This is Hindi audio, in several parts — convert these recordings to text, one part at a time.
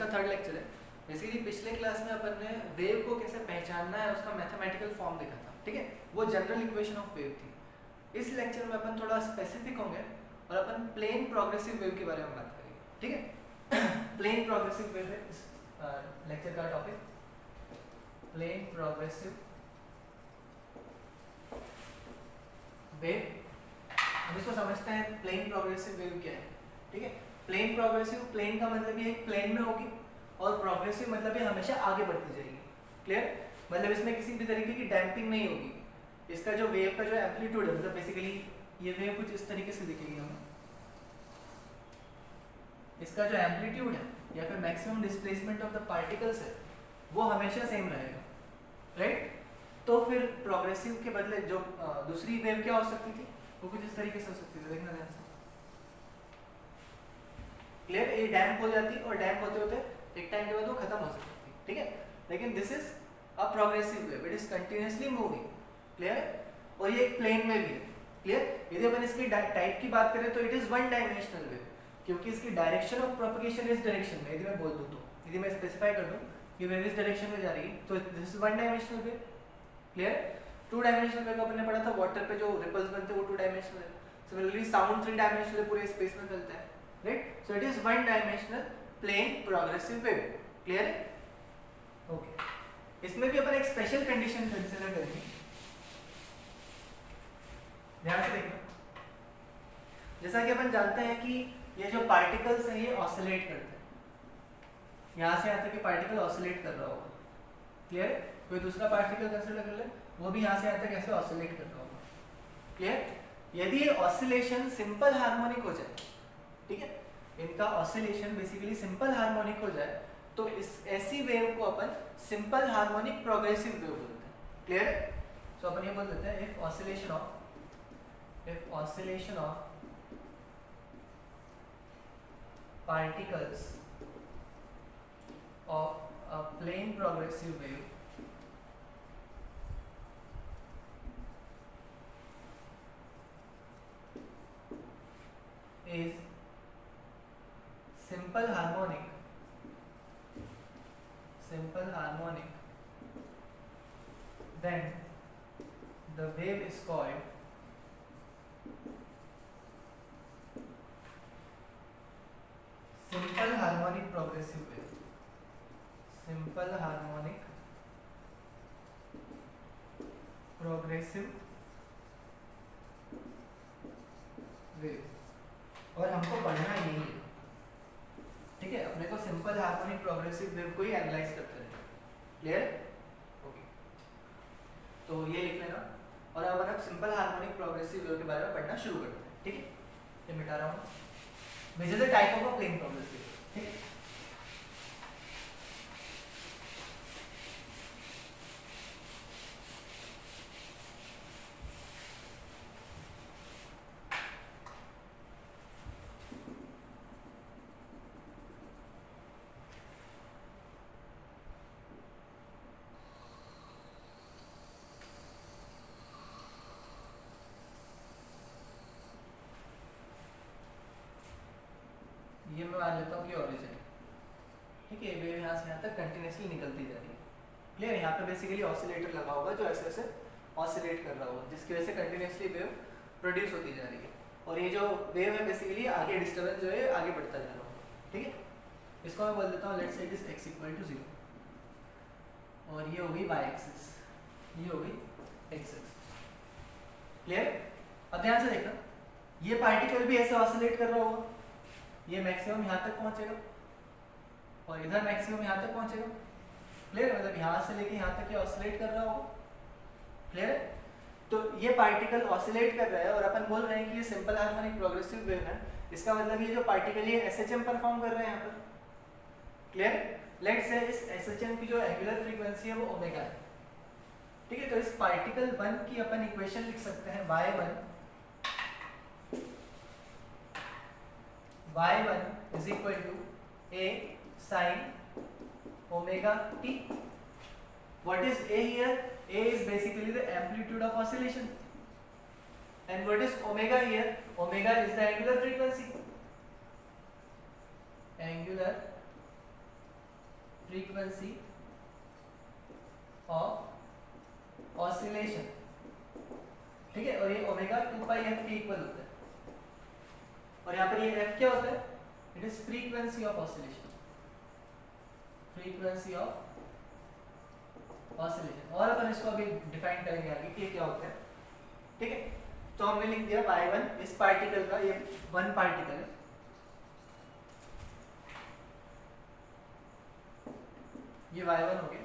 इसका थर्ड लेक्चर है। बेसिकली पिछले क्लास में अपन ने वेव को कैसे पहचानना है उसका मैथमेटिकल फॉर्म देखा था, ठीक है, वो जनरल इक्वेशन ऑफ वेव थी। इस लेक्चर में अपन थोड़ा स्पेसिफिक होंगे और अपन प्लेन प्रोग्रेसिव वेव के बारे में बात करेंगे, ठीक है। प्लेन प्रोग्रेसिव वेव है इस लेक्चर का टॉपिक, प्लेन प्रोग्रेसिव वेव। अब इसको समझते हैं प्लेन प्रोग्रेसिव वेव क्या है, ठीक है। प्लेन प्रोग्रेसिव, प्लेन का मतलब ये प्लेन में होगी और प्रोग्रेसिव मतलब ये हमेशा आगे बढ़ती जाएगी, क्लियर। मतलब इसमें किसी भी तरीके की डैम्पिंग नहीं होगी। इसका जो वेव का जो एम्पलीट्यूड है, मतलब बेसिकली ये वेव कुछ इस तरीके से दिखेगी हमें। इसका जो एम्पलीट्यूड है या फिर maximum displacement of the particles है वो हमेशा सेम रहेगा, राइट। तो फिर प्रोग्रेसिव के बदले जो दूसरी वेव क्या हो सकती थी, वो कुछ इस तरीके से हो सकती थी, देखना ध्यान से, क्लियर। ये डैम्प हो जाती और डैम्प होते होते एक टाइम के बाद वो खत्म हो सकती थी, ठीक है। लेकिन this is a progressive wave, it is continuously moving, clear. और ये एक प्लेन वेव है, क्लियर। यदि अपन इसकी टाइप की बात करें तो it is one dimensional wave, क्योंकि इसकी डायरेक्शन ऑफ प्रोपगेशन इस डायरेक्शन में, यदि मैं बोल दूं तो, यदि मैं स्पेसिफाई कर दूं कि वेव इस डायरेक्शन में जा रही है तो this is one dimensional wave, clear. Two dimensional wave अपन ने पढ़ा था, वाटर पे जो रिपल्स बनते हैं वो टू डायमेंशनल है। सिमिलरली साउंड थ्री डायमेंशनल पूरे स्पेस में चलता है, right. So it is one dimensional plane progressive wave, clear है, ओके। इसमें भी अपन एक स्पेशल कंडीशन कंसीडर करेंगे, ध्यान से देखना। जैसा कि अपन जानते हैं कि ये जो पार्टिकल्स हैं ये ऑसिलेट करते हैं, यहाँ से यहाँ तक कि पार्टिकल ऑसिलेट कर रहा होगा, क्लियर है। कोई दूसरा पार्टिकल कंसीडर कर ले, वो भी यहाँ से यहाँ तक ऐसे ऑसिलेट कर रहा होगा, क्लियर। यदि ये ऑसिलेशन सिंपल हार्मोनिक हो जाए, ठीक है, इनका ऑसिलेशन बेसिकली सिंपल हार्मोनिक हो जाए तो इस ऐसी वेव को अपन सिंपल हार्मोनिक प्रोग्रेसिव वेव बोलते हैं, क्लियर है। सो अपन ये बोल देते हैं if oscillation of particles of a plane progressive wave is simple harmonic, then the wave is called simple harmonic progressive wave, simple harmonic progressive wave। और हमको पढ़ना यही है, ठीक है, अपने को सिंपल हार्मोनिक प्रोग्रेसिव वेव को ही एनालाइज करते हैं, क्लियर, ओके। तो ये लिख लेना और अब हम सिंपल हार्मोनिक प्रोग्रेसिव वेव के बारे में पढ़ना शुरू करते हैं, ठीक है। ये मिटा रहा हूँ, which is a type of a plane progressive wave, ठीक है। ये मैं मान लेता हूँ कि ओरिजिन, ठीक है, वेव यहाँ से यहाँ तक कंटिन्यूसली निकलती जा रही है, क्लियर। यहाँ पे बेसिकली ऑसिलेटर लगा होगा जो ऐसे ऐसे ऑसिलेट कर रहा होगा, जिसकी वजह से कंटिन्यूसली वेव प्रोड्यूस होती जा रही है। और ये जो वेव है बेसिकली आगे डिस्टर्बेंस जो है आगे बढ़ता जा रहा होगा, ठीक है। इसको मैं बोल देता हूँ let's say it is x equal to 0 और ये होगी y एक्सिस, ये होगी x एक्सिस, क्लियर। अब ध्यान से देखना, ये पार्टिकल भी ऐसे ऑसिलेट कर रहा होगा, ये मैक्सिमम यहाँ तक पहुंचेगा और इधर मैक्सिमम यहाँ तक पहुंचेगा, क्लियर। मतलब यहाँ से लेके यहाँ तक ये ऑसिलेट कर रहा होगा, क्लियर है। तो ये पार्टिकल ऑसिलेट कर रहा है और अपन बोल रहे हैं कि ये सिंपल हार्मोनिक प्रोग्रेसिव वेव है। इसका मतलब ये जो पार्टिकल ये एसएचएम परफॉर्म कर रहे हैं यहाँ पर, क्लियर। लेट्स से इस एसएचएम की जो एंगुलर फ्रीक्वेंसी है वो ओमेगा है, ठीक है। तो इस पार्टिकल 1 की अपन इक्वेशन लिख सकते हैं y1 is equal to a sin omega t. What is a here? A is basically the amplitude of oscillation, and what is omega here? Omega is the angular frequency, angular frequency of oscillation, ठीक है, और ये ओमेगा 2 पाई एफ के इक्वल होता है, और यहाँ पर ये एफ क्या होता है, it is frequency of oscillation, frequency of oscillation, और अपन इसको अभी डिफाइन करेंगे आगे कि क्या होता है, ठीक है। तो हमने लिख दिया y1 इस पार्टिकल का, ये वन पार्टिकल है, ये y1 हो गया,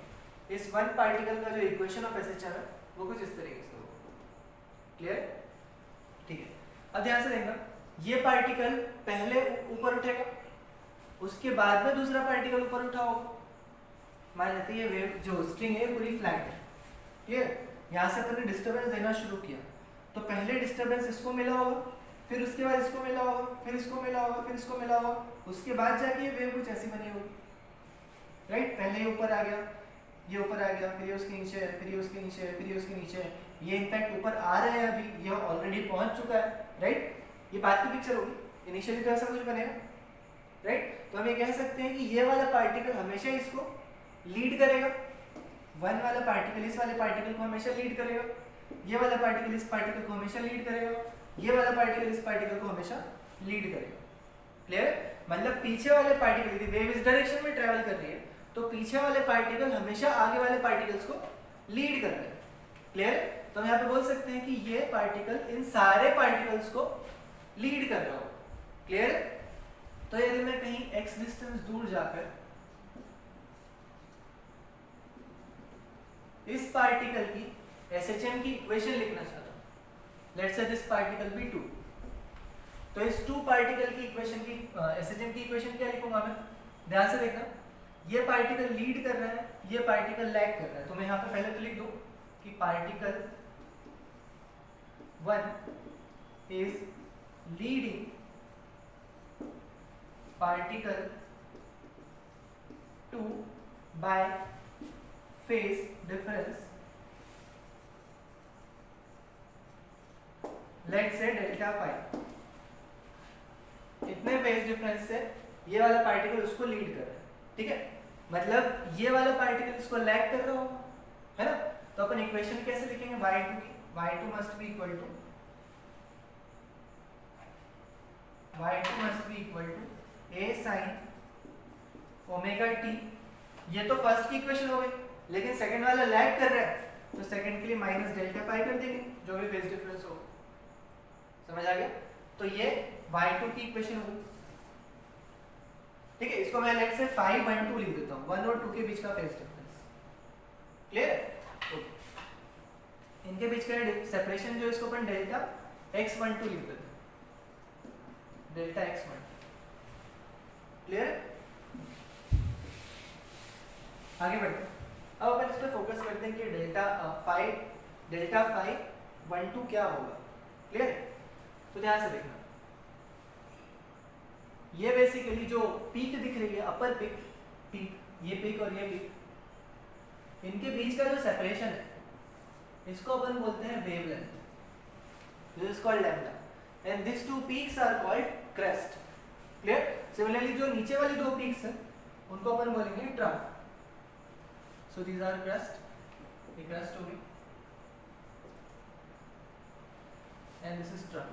इस वन पार्टिकल का जो इक्वेशन ऑफ एसएचआर है वो कुछ इस तरीके से होगा, क्लियर, ठीक है। अब ध्यान से देखना, ये पार्टिकल पहले ऊपर उठेगा, उसके बाद में दूसरा पार्टिकल ऊपर उठा होगा, मान लेते हैं ये वेव जो स्ट्रिंग है पूरी फ्लैट है, क्लियर, यहाँ से अपन ने डिस्टर्बेंस देना शुरू किया, तो पहले डिस्टर्बेंस इसको मिला होगा, फिर उसके बाद इसको मिला होगा, फिर इसको मिला होगा, फिर इसको मिला होगा, उसके बाद जाके ये वेव कुछ ऐसी बनी होगी, राइट। पहले ये ऊपर आ गया, ये ऊपर आ गया, फिर ये उसके नीचे है, फिर ये उसके नीचे है, फिर ये उसके नीचे है, ये इनफैक्ट ऊपर आ रहे हैं अभी, ये ऑलरेडी पहुंच चुका है, राइट। ये बात की पिक्चर होगी, इनिशियली तो ऐसा कुछ बनेगा, राइट। तो हम ये कह सकते हैं कि ये वाला पार्टिकल हमेशा इसको लीड करेगा, वन वाला पार्टिकल इस वाले पार्टिकल को हमेशा लीड करेगा, ये वाला पार्टिकल इस पार्टिकल को हमेशा लीड करेगा, ये वाला पार्टिकल इस पार्टिकल को हमेशा लीड करेगा, क्लियर। मतलब पीछे वाले पार्टिकल, यदि वेव इस डायरेक्शन में ट्रेवल कर रही है तो पीछे वाले पार्टिकल हमेशा आगे वाले पार्टिकल्स को लीड कर रहे हैं, क्लियर। तो हम यहाँ पे बोल सकते हैं कि ये पार्टिकल इन सारे पार्टिकल्स को लीड कर रहा हो, क्लियर। तो यदि मैं कहीं x डिस्टेंस दूर जाकर इस पार्टिकल की SHM की इक्वेशन लिखना चाहता हूं, लेट्स से दिस पार्टिकल भी 2, तो इस 2 पार्टिकल की इक्वेशन की SHM की इक्वेशन क्या लिखूंगा मैं, ध्यान से देखना, ये पार्टिकल लीड कर रहा है, ये पार्टिकल लैग कर रहा है, तो मैं यहाँ पे पहले तो लिख दूं कि particle 1 is leading particle 2 by phase difference, let's say delta pi, इतने फेज डिफरेंस से ये वाला पार्टिकल उसको लीड कर रहा है, ठीक है। मतलब ये वाला पार्टिकल इसको लैग कर रहा होगा, है ना। तो अपन इक्वेशन कैसे लिखेंगे y2 की, y2 must be equal to a sin omega t, ये तो फर्स्ट की इक्वेशन हो गई, लेकिन सेकंड वाला लैग कर रहा है, तो सेकंड के लिए माइनस डेल्टा पाई कर देंगे, जो भी फेज डिफरेंस हो, समझ आ गया। तो ये y2 की इक्वेशन होगी, ठीक है। इसको मैं लेट्स से 5 1 2 लिख देता हूँ, 1 और 2 के बीच का फेज डिफरेंस, क्लियर। ओके, इनके बीच का सेपरेशन जो इसको अपन डेल्टा x12 लिख देते हैं, डेल्टा x12, क्लियर। आगे बढ़ते हैं, अब अपन इस पे फोकस करते हैं कि डेल्टा 5 1 2 क्या होगा, क्लियर। तो ध्यान से देखना, ये बेसिकली जो पीक दिख रही है, अपर पीक, ये पीक और ये पीक, इनके बीच का जो सेपरेशन है इसको अपन बोलते हैं wavelength, this is called lambda, and this 2 peaks are called crest, clear. Similarly जो नीचे वाली 2 पीक्स हैं उनको अपन बोलेंगे trough, so these are crest, ये क्रेस्ट होगी एंड दिस इज ट्रफ,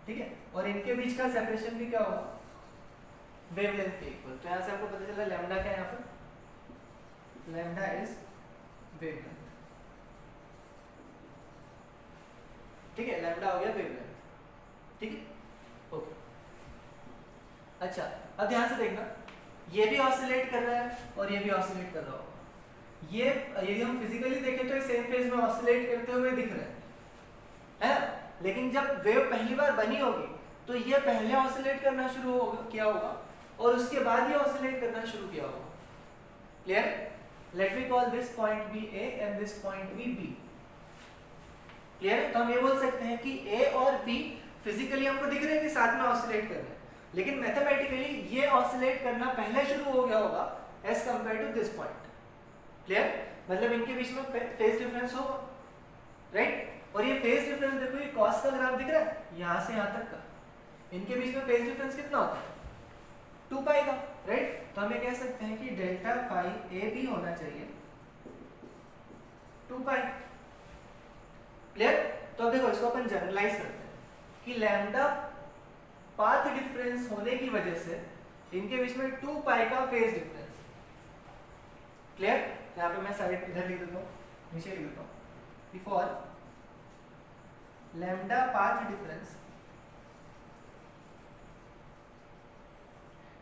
ठीक है। और इनके बीच का सेपरेशन भी क्या होगा, वेवलेंथ के इक्वल। तो यहाँ से आपको पता चला लैम्डा क्या है, यहाँ पर लैम्डा इज वेवलेंथ, ठीक है, लैम्डा हो गया वेवलेंथ, ठीक है, ओके। अच्छा, अब ध्यान से देखना, ये भी ऑसिलेट कर रहा है और ये भी ऑसिलेट कर रहा होगा, ये यदि हम फिजिकली देखें तो सेम फेज में ऑसिलेट करते हुए दिख रहे हैं, है ना। लेकिन जब वेव पहली बार बनी होगी तो ये पहले ऑसिलेट करना शुरू किया होगा और उसके बाद ये ऑसिलेट करना शुरू किया होगा, clear. Let me call this point be A and this point be B, clear. तो हम ये बोल सकते हैं कि ए और बी फिजिकली हमको दिख रहे हैं कि साथ में ऑसिलेट कर रहे हैं, लेकिन मैथमेटिकली ये ऑसिलेट करना पहले शुरू हो गया होगा as compared to this point, clear. मतलब इनके बीच में फेज डिफरेंस होगा, राइट। और ये फेज डिफरेंस देखो, ये कॉस का ग्राफ दिख रहा है यहाँ से यहाँ तक का, इनके बीच में फेज डिफरेंस कितना होता है, 2 पाई का, राइट। तो हम ये कह सकते हैं कि डेल्टा फाई ए भी होना चाहिए 2 पाई। क्लियर। तो अब देखो इसको अपन जनरलाइज करते हैं कि लैम्डा पाथ डिफरेंस होने की वजह से इनके बीच में 2 पाई का फेज डिफरेंस। क्लियर। यहाँ पे मैं साइड इधर लिख देता हूँ, नीचे लिख देता हूँ, फॉर लैम्डा पाथ डिफरेंस,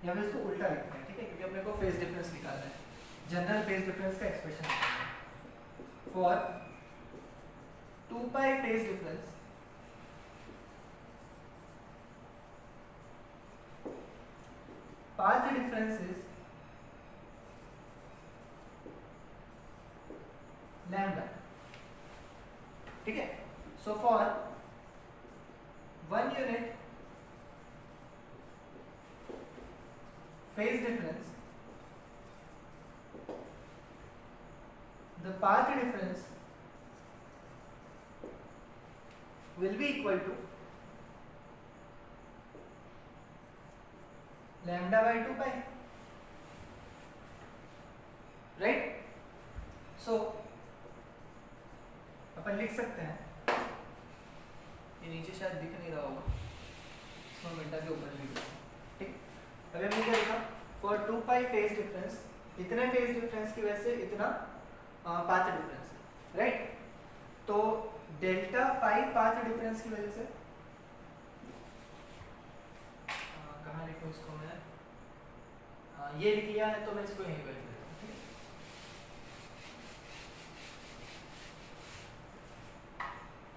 या फिर इसको उल्टा लिखते हैं, ठीक है, क्योंकि अपने को फेज डिफरेंस निकालना है, जनरल फेज डिफरेंस का एक्सप्रेशन निकालना है। For 2 pi phase difference path difference is lambda, ठीक है। So for 1 unit phase difference, the path difference will be equal to lambda by 2 pi, right? So अपन लिख सकते हैं, ये नीचे शायद दिख नहीं रहा होगा, इसमें घंटा के ऊपर लिख दूंगा, ठीक। अभी हमने क्या लिखा, फॉर 2 पाई फेज डिफरेंस, इतने फेज डिफरेंस की वजह से इतना पाथ डिफरेंस, राइट। तो डेल्टा फाई पाथ डिफरेंस की वजह से कहाँ लिखूँ इसको मैं, ये लिख लिया है तो मैं इसको यहीं पर लिख देता हूँ, ठीक है।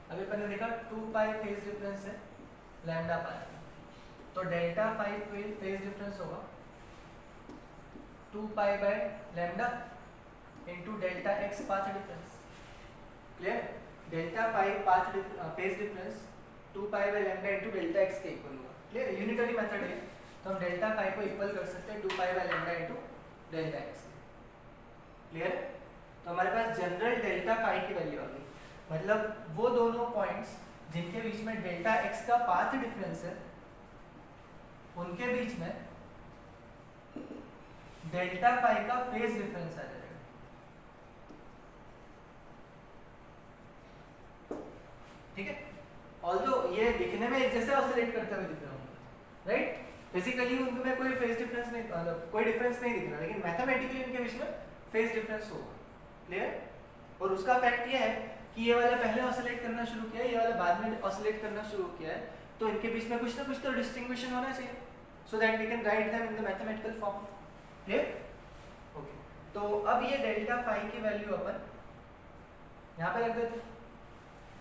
अभी अपन ने देखा 2 पाई फेज डिफरेंस है लैम्डा पाई, तो डेल्टा फाई फेज डिफरेंस होगा 2 pi by lambda into delta x path difference. Clear. Delta phi path phase difference 2 pi by lambda into delta x के इक्वल होगा। क्लियर। यूनिटरी मेथड है तो हम डेल्टा फाई को इक्वल कर सकते हैं 2 pi by lambda into delta x. Clear. तो हमारे पास जनरल डेल्टा फाई की वैल्यू आ गई, मतलब वो दोनों पॉइंट्स जिनके बीच में डेल्टा एक्स का पाथ डिफरेंस है उनके बीच में डेल्टा फाई का फेज डिफरेंस आ जाएगा, ठीक है। ऑल्दो ये दिखने में एक जैसे ऑसिलेट करते हुए दिख रहा हूँ, राइट। फिजिकली उनमें कोई फेज डिफरेंस नहीं, मतलब कोई डिफरेंस नहीं दिख रहा, लेकिन मैथमेटिकली उनके बीच में फेज डिफरेंस होगा। क्लियर। और उसका फैक्ट ये है कि ये वाला पहले ऑसिलेट करना शुरू किया है, ये वाला बाद में ऑसिलेट करना शुरू किया है, तो इनके बीच में कुछ ना कुछ तो डिस्टिंग्विशन होना चाहिए, so that we can write them in the mathematical form. Clear. Okay. तो अब ये डेल्टा फाई की वैल्यू अपन यहाँ पे रख देते,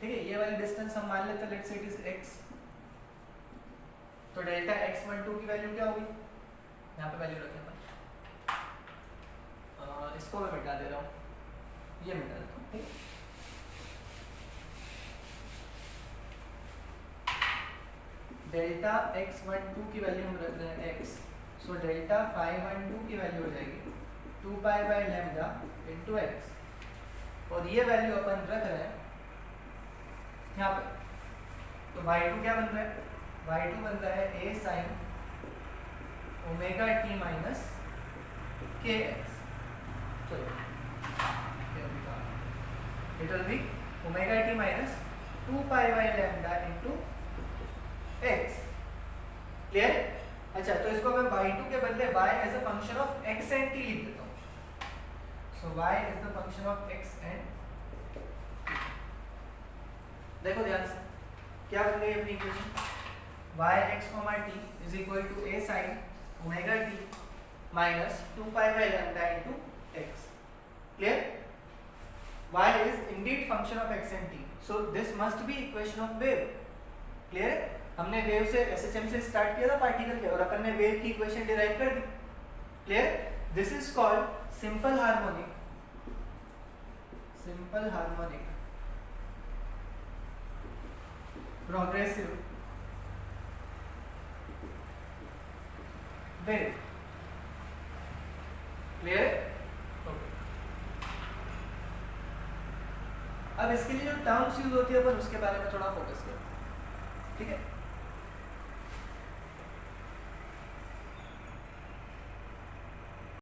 ठीक है। ये वाली डिस्टेंस हम मान लेते हैं, let's say it is x, तो डेल्टा x12 की वैल्यू क्या होगी, यहाँ पे वैल्यू रखें अपन, इसको मैं मिटा दे रहा हूँ, ये मिटा देता हूँ, ठीक है। डेल्टा x12 की वैल्यू हम रख रहे हैं x, सो डेल्टा फाई 12 की वैल्यू हो जाएगी 2 pi by lambda into x, और ये वैल्यू अपन रख रहे हैं यहाँ पर। तो y2 क्या बन रहा है, y2 बन रहा है a sin omega t minus kx, चलो it will be omega t minus 2 pi by lambda into x। Clear. अच्छा, तो इसको मैं y2 के बदले y as a function of x and t लिख देता हूँ, so y is the function of x and t। देखो ध्यान से क्या बन गई अपनी equation, yx, t is equal to a sin omega t minus 2 pi by lambda into x। Clear. y is indeed function of x and t, so this must be equation of wave। Clear. हमने वेव से एसएचएम से स्टार्ट किया था पार्टिकल के, और अपन ने वेव की इक्वेशन डिराइव कर दी। Clear. This is called simple harmonic, simple harmonic progressive wave. Clear. अब इसके लिए जो टर्म्स यूज होती है अपन उसके बारे में थोड़ा फोकस करें, ठीक है।